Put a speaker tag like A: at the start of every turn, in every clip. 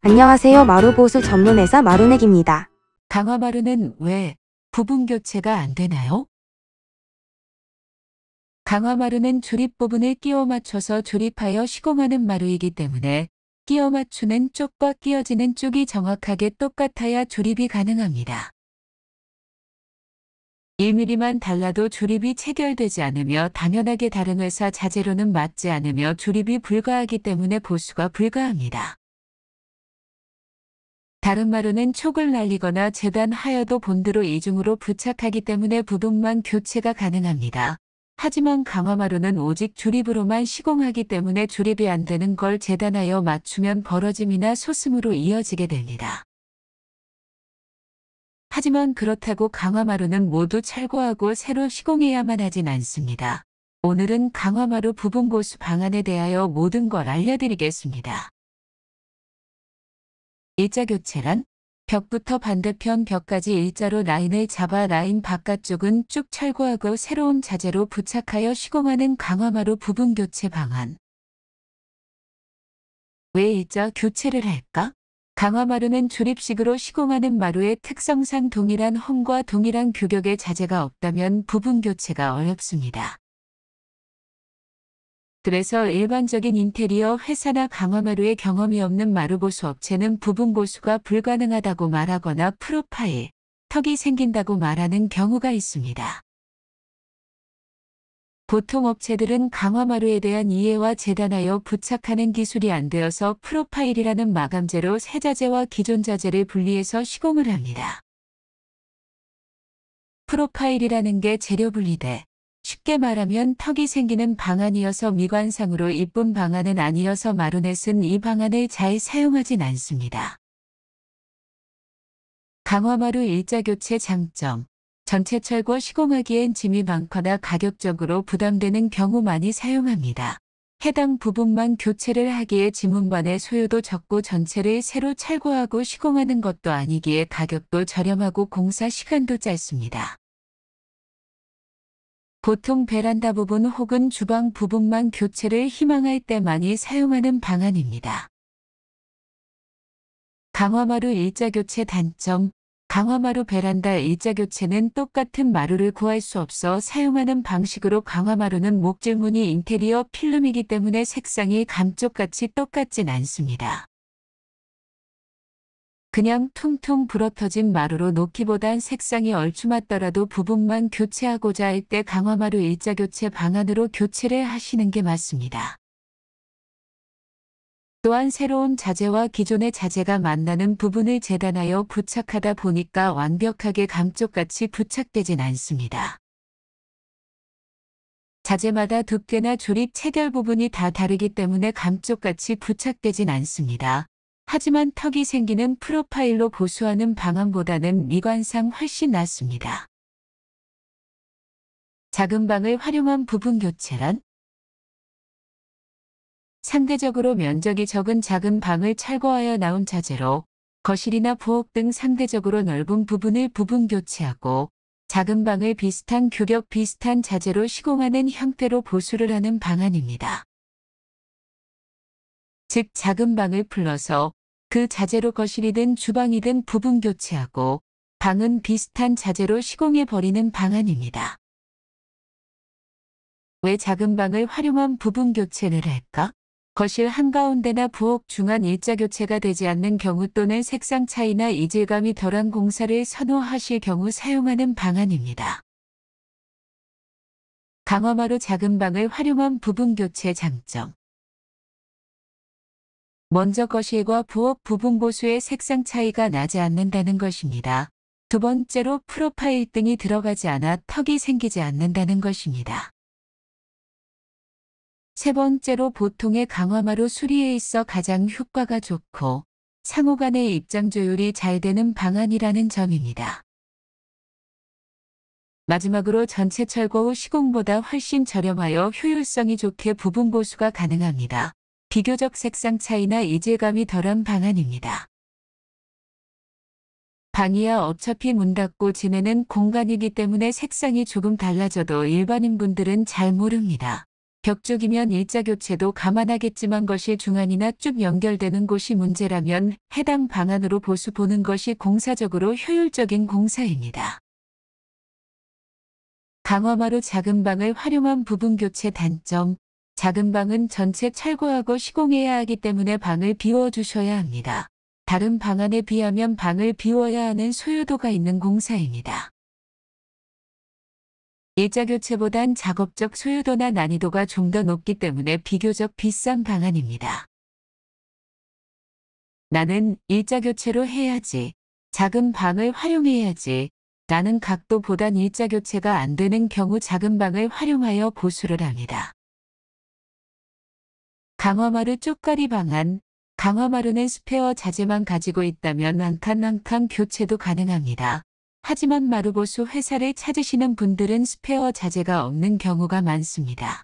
A: 안녕하세요. 마루보수 전문회사 마루넥입니다.
B: 강화마루는 왜 부분 교체가 안 되나요? 강화마루는 조립 부분을 끼워 맞춰서 조립하여 시공하는 마루이기 때문에 끼워 맞추는 쪽과 끼워지는 쪽이 정확하게 똑같아야 조립이 가능합니다. 1mm만 달라도 조립이 체결되지 않으며 당연하게 다른 회사 자재로는 맞지 않으며 조립이 불가하기 때문에 보수가 불가합니다. 다른 마루는 촉을 날리거나 재단하여도 본드로 이중으로 부착하기 때문에 부분만 교체가 가능합니다. 하지만 강화마루는 오직 조립으로만 시공하기 때문에 조립이 안 되는 걸 재단하여 맞추면 벌어짐이나 솟음으로 이어지게 됩니다. 하지만 그렇다고 강화마루는 모두 철거하고 새로 시공해야만 하진 않습니다. 오늘은 강화마루 부분 보수 방안에 대하여 모든 걸 알려드리겠습니다. 일자 교체란 벽부터 반대편 벽까지 일자로 라인을 잡아 라인 바깥쪽은 쭉 철거하고 새로운 자재로 부착하여 시공하는 강화마루 부분 교체 방안. 왜 일자 교체를 할까? 강화마루는 조립식으로 시공하는 마루의 특성상 동일한 홈과 동일한 규격의 자재가 없다면 부분 교체가 어렵습니다. 그래서 일반적인 인테리어 회사나 강화마루에 경험이 없는 마루보수 업체는 부분 보수가 불가능하다고 말하거나 프로파일, 턱이 생긴다고 말하는 경우가 있습니다. 보통 업체들은 강화마루에 대한 이해와 재단하여 부착하는 기술이 안 되어서 프로파일이라는 마감재로 새 자재와 기존 자재를 분리해서 시공을 합니다. 프로파일이라는 게 재료 분리대, 쉽게 말하면 턱이 생기는 방안이어서 미관상으로 이쁜 방안은 아니어서 마루넷은 이 방안을 잘 사용하진 않습니다. 강화마루 일자교체 장점. 전체 철거 시공하기엔 짐이 많거나 가격적으로 부담되는 경우 많이 사용합니다. 해당 부분만 교체를 하기에 짐운반의 소요도 적고 전체를 새로 철거하고 시공하는 것도 아니기에 가격도 저렴하고 공사 시간도 짧습니다. 보통 베란다 부분 혹은 주방 부분만 교체를 희망할 때 많이 사용하는 방안입니다. 강화마루 일자교체 단점. 강화마루 베란다 일자교체는 똑같은 마루를 구할 수 없어 사용하는 방식으로 강화마루는 목질무늬 인테리어 필름이기 때문에 색상이 감쪽같이 똑같진 않습니다. 그냥 퉁퉁 불어터진 마루로 놓기보단 색상이 얼추맞더라도 부분만 교체하고자 할 때 강화마루 일자교체 방안으로 교체를 하시는 게 맞습니다. 또한 새로운 자재와 기존의 자재가 만나는 부분을 재단하여 부착하다 보니까 완벽하게 감쪽같이 부착되진 않습니다. 자재마다 두께나 조립 체결 부분이 다 다르기 때문에 감쪽같이 부착되진 않습니다. 하지만 턱이 생기는 프로파일로 보수하는 방안보다는 미관상 훨씬 낫습니다. 작은 방을 활용한 부분 교체란? 상대적으로 면적이 적은 작은 방을 철거하여 나온 자재로 거실이나 부엌 등 상대적으로 넓은 부분을 부분 교체하고 작은 방을 비슷한 규격 비슷한 자재로 시공하는 형태로 보수를 하는 방안입니다. 즉 작은 방을 풀러서 그 자재로 거실이든 주방이든 부분 교체하고 방은 비슷한 자재로 시공해 버리는 방안입니다. 왜 작은 방을 활용한 부분 교체를 할까? 거실 한가운데나 부엌 중앙 일자 교체가 되지 않는 경우 또는 색상 차이나 이질감이 덜한 공사를 선호하실 경우 사용하는 방안입니다. 강화마루 작은 방을 활용한 부분 교체 장점. 먼저 거실과 부엌 부분 보수의 색상 차이가 나지 않는다는 것입니다. 두 번째로 프로파일 등이 들어가지 않아 턱이 생기지 않는다는 것입니다. 세 번째로 보통의 강화마루 수리에 있어 가장 효과가 좋고 상호 간의 입장 조율이 잘 되는 방안이라는 점입니다. 마지막으로 전체 철거 후 시공보다 훨씬 저렴하여 효율성이 좋게 부분 보수가 가능합니다. 비교적 색상 차이나 이질감이 덜한 방안입니다. 방이야 어차피 문 닫고 지내는 공간이기 때문에 색상이 조금 달라져도 일반인분들은 잘 모릅니다. 벽 쪽이면 일자 교체도 감안하겠지만 거실 중앙이나 쭉 연결되는 곳이 문제라면 해당 방안으로 보수 보는 것이 공사적으로 효율적인 공사입니다. 강화마루 작은 방을 활용한 부분 교체 단점. 작은 방은 전체 철거하고 시공해야 하기 때문에 방을 비워 주셔야 합니다. 다른 방안에 비하면 방을 비워야 하는 소요도가 있는 공사입니다. 일자 교체보단 작업적 소요도나 난이도가 좀 더 높기 때문에 비교적 비싼 방안입니다. 나는 일자 교체로 해야지, 작은 방을 활용해야지 라는 각도보단 일자 교체가 안 되는 경우 작은 방을 활용하여 보수를 합니다. 강화마루 쪽가리 방안. 강화마루는 스페어 자재만 가지고 있다면 한 칸 한 칸 교체도 가능합니다. 하지만 마루보수 회사를 찾으시는 분들은 스페어 자재가 없는 경우가 많습니다.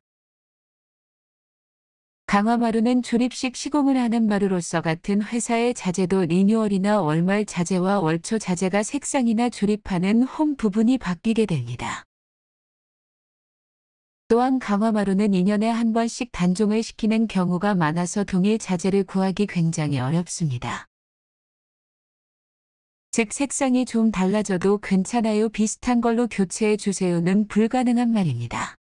B: 강화마루는 조립식 시공을 하는 마루로서 같은 회사의 자재도 리뉴얼이나 월말 자재와 월초 자재가 색상이나 조립하는 홈 부분이 바뀌게 됩니다. 또한 강화마루는 2년에 한 번씩 단종을 시키는 경우가 많아서 동일 자재를 구하기 굉장히 어렵습니다. 즉 색상이 좀 달라져도 괜찮아요, 비슷한 걸로 교체해 주세요는 불가능한 말입니다.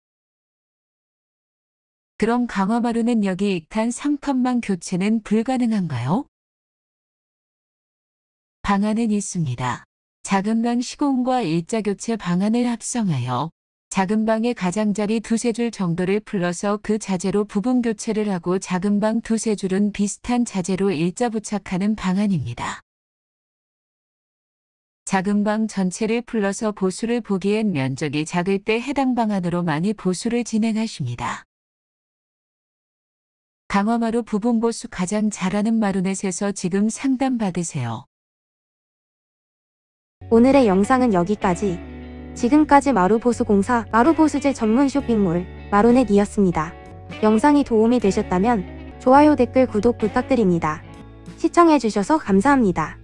B: 그럼 강화마루는 여기 2칸 3칸만 교체는 불가능한가요? 방안은 있습니다. 작은 방 시공과 일자 교체 방안을 합성하여 작은 방에 가장자리 2~3줄 정도를 풀러서 그 자재로 부분 교체를 하고 작은 방 2~3줄은 비슷한 자재로 일자 부착하는 방안입니다. 작은 방 전체를 풀러서 보수를 보기엔 면적이 작을 때 해당 방안으로 많이 보수를 진행하십니다. 강화마루 부분 보수 가장 잘하는 마루넷에서 지금 상담 받으세요.
A: 오늘의 영상은 여기까지. 지금까지 마루보수공사 마루보수제 전문 쇼핑몰 마루넷이었습니다. 영상이 도움이 되셨다면 좋아요, 댓글, 구독 부탁드립니다. 시청해주셔서 감사합니다.